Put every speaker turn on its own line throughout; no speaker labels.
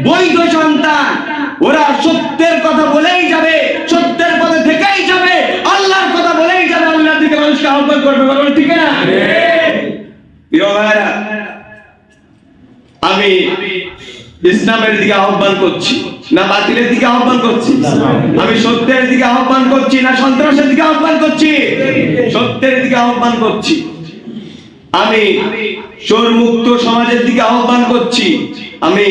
বৈধ সন্তান, ওরা সত্যের কথা বলেই যাবে, সত্যের পথে থেকেই যাবে, আল্লাহর কথা বলেই যাবে, আল্লাহর দিকে মানুষকে আহ্বান করবে, বলুন ঠিক না? প্রিয় ভাইরা, আমি ইসলামের দিকে আহ্বান করছি না বাতিলের দিকে আহ্বান করছি? আমি সত্যের দিকে আহ্বান করছি না সন্ত্রাসের দিকে আহ্বান করছি? সত্যের দিকে আহ্বান করছি। আমি চোরমুক্ত সমাজের দিকে আহ্বান করছি। আমি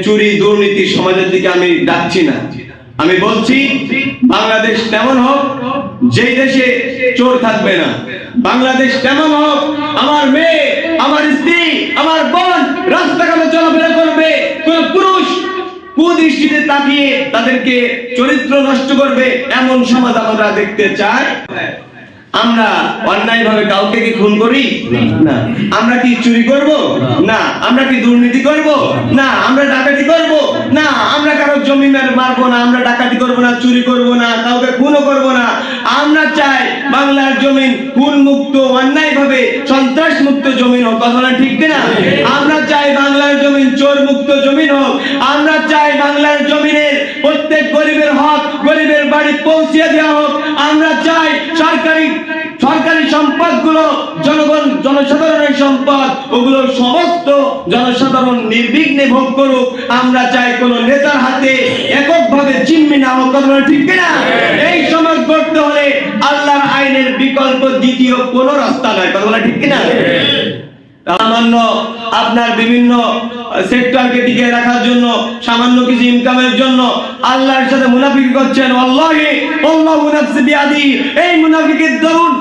চুরি দুর্নীতি সমাজের দিকে আমি ডাকছি না। আমি বলছি বাংলাদেশ তেমন হোক যে দেশে চোর থাকবে না। বাংলাদেশ তেমন হোক আমার মেয়ে, আমার স্ত্রী, আমার বোন রাস্তাঘাটে চলাফেরা করবে, কোন পুরুষ কুদৃষ্টিতে তাকিয়ে তাদেরকে চরিত্র নষ্ট করবে এমন সমাজ আমরা দেখতে চাই। আমরা অন্যায়ভাবে কাউকে কি খুন করি? না। আমরা কি চুরি করব? না। আমরা কি দুর্নীতি করব? না। আমরা ডাকাতি করব? না। আমরা কারো জমি মারবো না, আমরা ডাকাতি করব না, চুরি করব না, কাউকে খুনও করব না। আমরা চাই বাংলার জমিন খুন মুক্ত, অন্যায়ভাবে সন্ত্রাস মুক্ত জমিন হোক। কথা না ঠিক কিনা? আমরা চাই বাংলার জমিন চোর মুক্ত জমিন হোক। আমরা চাই বাংলার জমিনের প্রত্যেক গরিবের হক গরিবের বাড়ি পৌঁছে দেওয়া হোক। আমরা চাই সরকারি সম্পদগুলো জনসাধারণের সম্পদ, ওগুলো সমস্ত জনসাধারণ নির্বিঘ্নে ভোগ করুক। আমরা চাই কোন নেতার হাতে এককভাবে জিম্মি না হোক। কথা ঠিক কিনা? এই সমাজ গড়তে হলে আল্লাহর আইনের বিকল্প দ্বিতীয় কোনো রাস্তা নাই। কথা ঠিক কিনা? সামান্য আপনার বিভিন্ন সেক্টরকে টিকে রাখার জন্য, সামান্য কিছু ইনকামের জন্য আল্লাহর সাথে মুনাফিকি করছেন। আল্লাহি আল্লাহু নাফসি বিয়াদি, এই মুনাফিকের দরুন